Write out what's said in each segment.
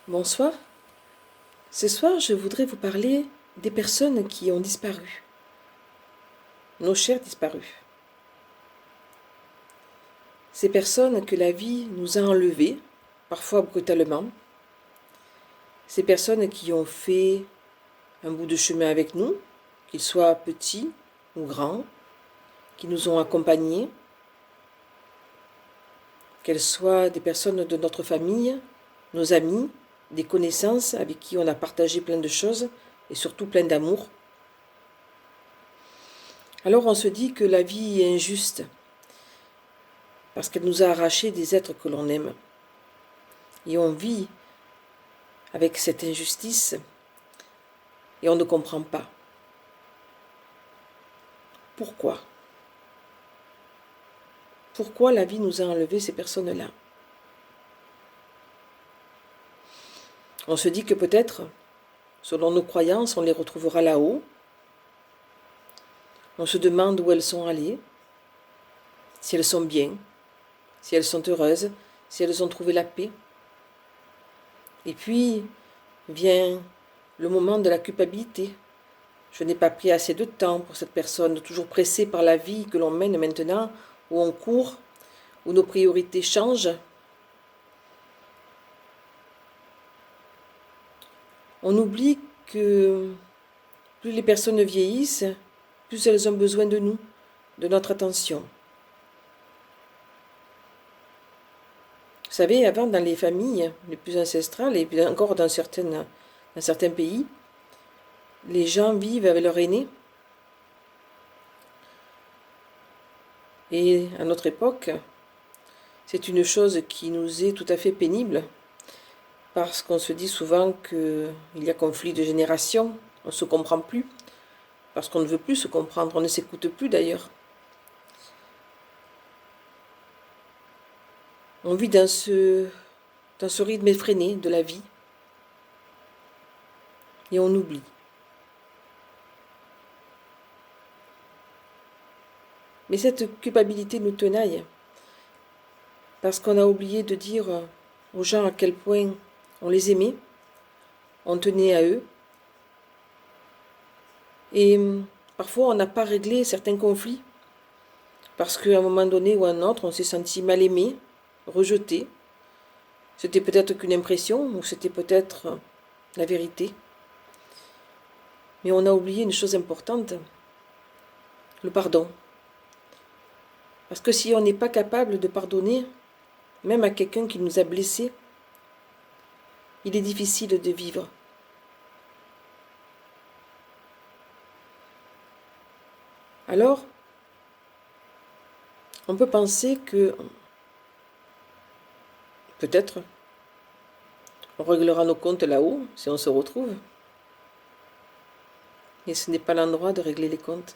Bonsoir. Ce soir, je voudrais vous parler des personnes qui ont disparu, nos chers disparus. Ces personnes que la vie nous a enlevées, parfois brutalement. Ces personnes qui ont fait un bout de chemin avec nous, qu'ils soient petits ou grands, qui nous ont accompagnés, qu'elles soient des personnes de notre famille, nos amis, des connaissances avec qui on a partagé plein de choses et surtout plein d'amour. Alors on se dit que la vie est injuste parce qu'elle nous a arraché des êtres que l'on aime. Et on vit avec cette injustice et on ne comprend pas. Pourquoi? Pourquoi la vie nous a enlevé ces personnes-là? On se dit que peut-être, selon nos croyances, on les retrouvera là-haut. On se demande où elles sont allées, si elles sont bien, si elles sont heureuses, si elles ont trouvé la paix. Et puis vient le moment de la culpabilité. Je n'ai pas pris assez de temps pour cette personne, toujours pressée par la vie que l'on mène maintenant, où on court, où nos priorités changent. On oublie que plus les personnes vieillissent, plus elles ont besoin de nous, de notre attention. Vous savez, avant, dans les familles les plus ancestrales, et puis encore dans certains pays, les gens vivent avec leur aîné. Et à notre époque, c'est une chose qui nous est tout à fait pénible, parce qu'on se dit souvent qu'il y a conflit de génération, on ne se comprend plus, parce qu'on ne veut plus se comprendre, on ne s'écoute plus d'ailleurs. On vit dans ce rythme effréné de la vie, et on oublie. Mais cette culpabilité nous tenaille, parce qu'on a oublié de dire aux gens à quel point on les aimait, on tenait à eux. Et parfois, on n'a pas réglé certains conflits, parce qu'à un moment donné ou à un autre, on s'est senti mal aimé, rejeté. C'était peut-être qu'une impression, ou c'était peut-être la vérité. Mais on a oublié une chose importante, le pardon. Parce que si on n'est pas capable de pardonner, même à quelqu'un qui nous a blessés, il est difficile de vivre. Alors, on peut penser que peut-être on réglera nos comptes là-haut si on se retrouve. Mais ce n'est pas l'endroit de régler les comptes.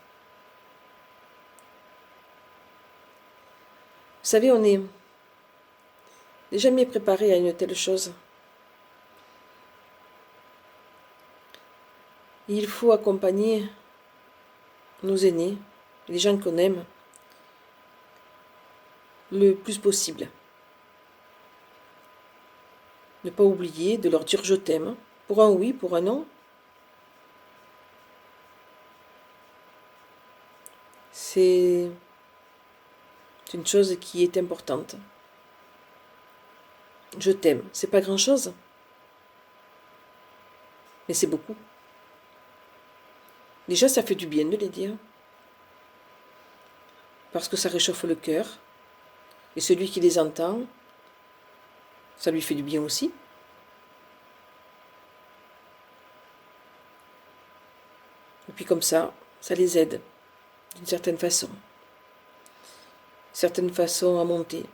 Vous savez, on n'est jamais préparé à une telle chose. Il faut accompagner nos aînés, les gens qu'on aime, le plus possible. Ne pas oublier de leur dire je t'aime, pour un oui, pour un non. C'est une chose qui est importante. Je t'aime, c'est pas grand-chose, mais c'est beaucoup. Déjà, ça fait du bien de les dire, parce que ça réchauffe le cœur, et celui qui les entend, ça lui fait du bien aussi. Et puis comme ça les aide, d'une certaine façon à monter.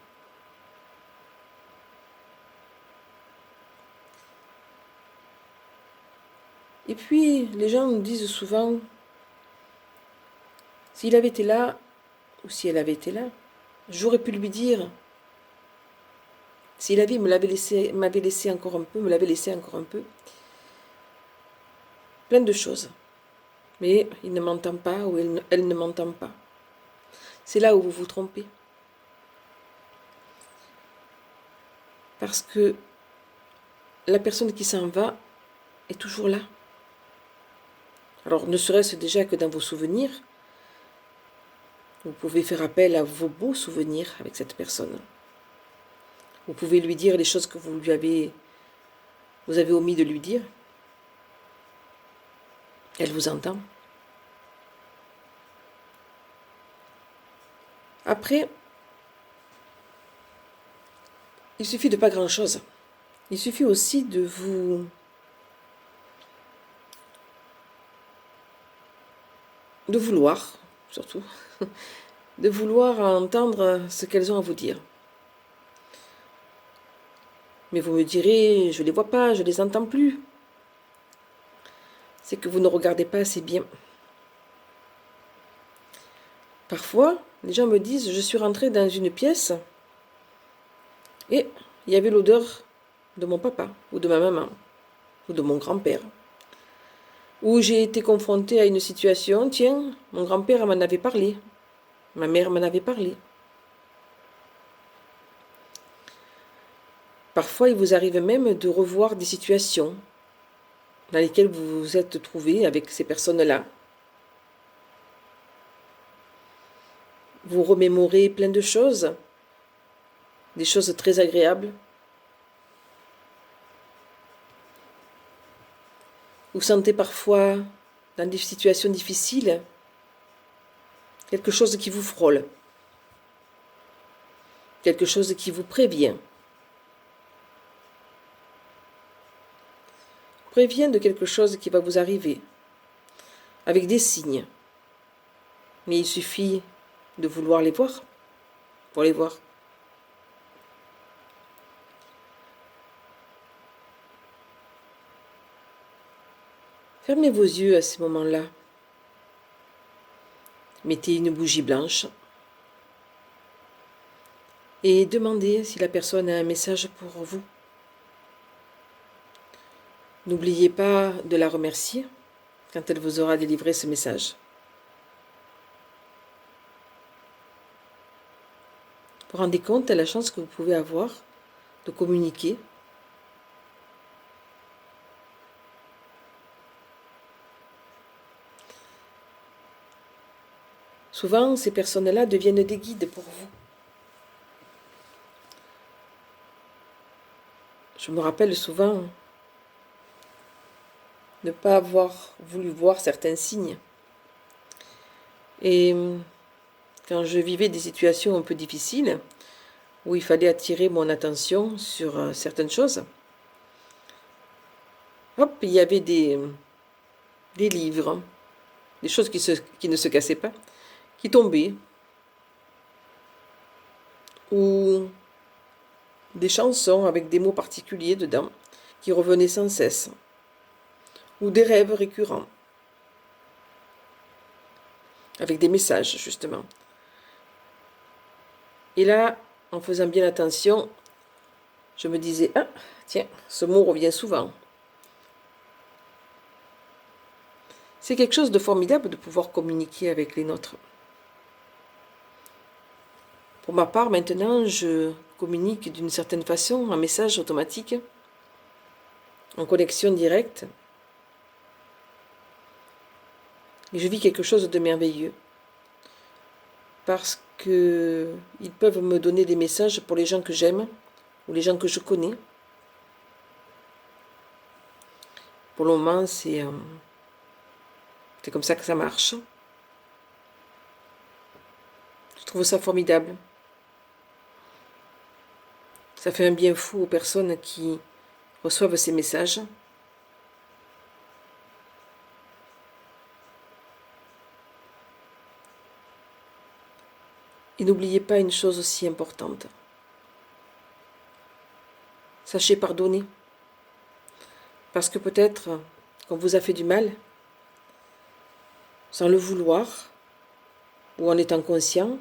Et puis, les gens nous disent souvent, s'il avait été là, ou si elle avait été là, j'aurais pu lui dire. Si la vie m'avait laissé encore un peu, me l'avait laissé encore un peu. Plein de choses. Mais il ne m'entend pas ou elle ne m'entend pas. C'est là où vous vous trompez. Parce que la personne qui s'en va est toujours là. Alors, ne serait-ce déjà que dans vos souvenirs, vous pouvez faire appel à vos beaux souvenirs avec cette personne. Vous pouvez lui dire les choses que vous avez omis de lui dire. Elle vous entend. Après, il suffit de pas grand-chose. Il suffit aussi de vouloir, surtout, de vouloir entendre ce qu'elles ont à vous dire. Mais vous me direz, je ne les vois pas, je ne les entends plus. C'est que vous ne regardez pas assez bien. Parfois, les gens me disent, je suis rentrée dans une pièce et il y avait l'odeur de mon papa, ou de ma maman, ou de mon grand-père. Ou j'ai été confrontée à une situation, tiens, mon grand-père m'en avait parlé, ma mère m'en avait parlé. Parfois, il vous arrive même de revoir des situations dans lesquelles vous vous êtes trouvés avec ces personnes-là. Vous remémorez plein de choses, des choses très agréables. Vous sentez parfois, dans des situations difficiles, quelque chose qui vous frôle, quelque chose qui vous prévient. Prévient de quelque chose qui va vous arriver, avec des signes. Mais il suffit de vouloir les voir, pour les voir. Fermez vos yeux à ces moments-là. Mettez une bougie blanche et demandez si la personne a un message pour vous. N'oubliez pas de la remercier quand elle vous aura délivré ce message. Vous vous rendez compte de la chance que vous pouvez avoir de communiquer. Souvent, ces personnes-là deviennent des guides pour vous. Je me rappelle souvent ne pas avoir voulu voir certains signes. Et quand je vivais des situations un peu difficiles, où il fallait attirer mon attention sur certaines choses, hop, il y avait des livres, des choses qui ne se cassaient pas, qui tombaient, ou des chansons avec des mots particuliers dedans, qui revenaient sans cesse, ou des rêves récurrents, avec des messages, justement. Et là, en faisant bien attention, je me disais, ah, tiens, ce mot revient souvent. C'est quelque chose de formidable de pouvoir communiquer avec les nôtres. Pour ma part, maintenant, je communique d'une certaine façon, en message automatique, en connexion directe. Et je vis quelque chose de merveilleux. Parce qu'ils peuvent me donner des messages pour les gens que j'aime, ou les gens que je connais. Pour le moment, c'est comme ça que ça marche. Je trouve ça formidable. Ça fait un bien fou aux personnes qui reçoivent ces messages. Et n'oubliez pas une chose aussi importante. Sachez pardonner. Parce que peut-être qu'on vous a fait du mal, sans le vouloir, ou en étant conscient,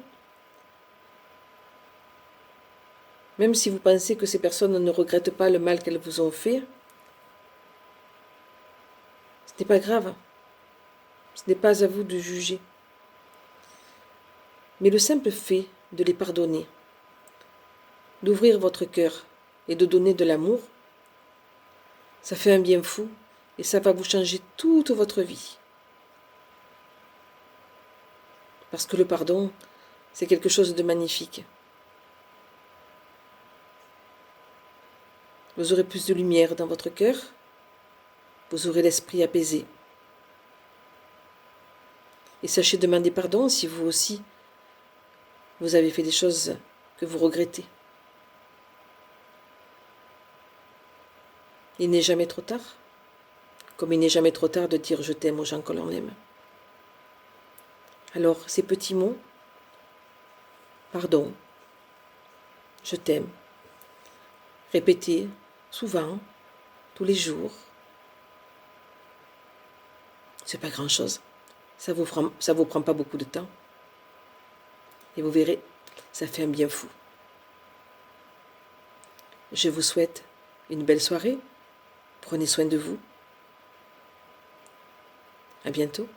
même si vous pensez que ces personnes ne regrettent pas le mal qu'elles vous ont fait, ce n'est pas grave. Ce n'est pas à vous de juger. Mais le simple fait de les pardonner, d'ouvrir votre cœur et de donner de l'amour, Ça fait un bien fou et ça va vous changer toute votre vie. Parce que le pardon, c'est quelque chose de magnifique. Vous aurez plus de lumière dans votre cœur, vous aurez l'esprit apaisé. Et sachez demander pardon si vous aussi, vous avez fait des choses que vous regrettez. Il n'est jamais trop tard, comme il n'est jamais trop tard de dire je t'aime aux gens que l'on aime. Alors, ces petits mots, pardon, je t'aime, répétez souvent, tous les jours, c'est pas grand-chose. Ça vous prend pas beaucoup de temps. Et vous verrez, ça fait un bien fou. Je vous souhaite une belle soirée. Prenez soin de vous. À bientôt.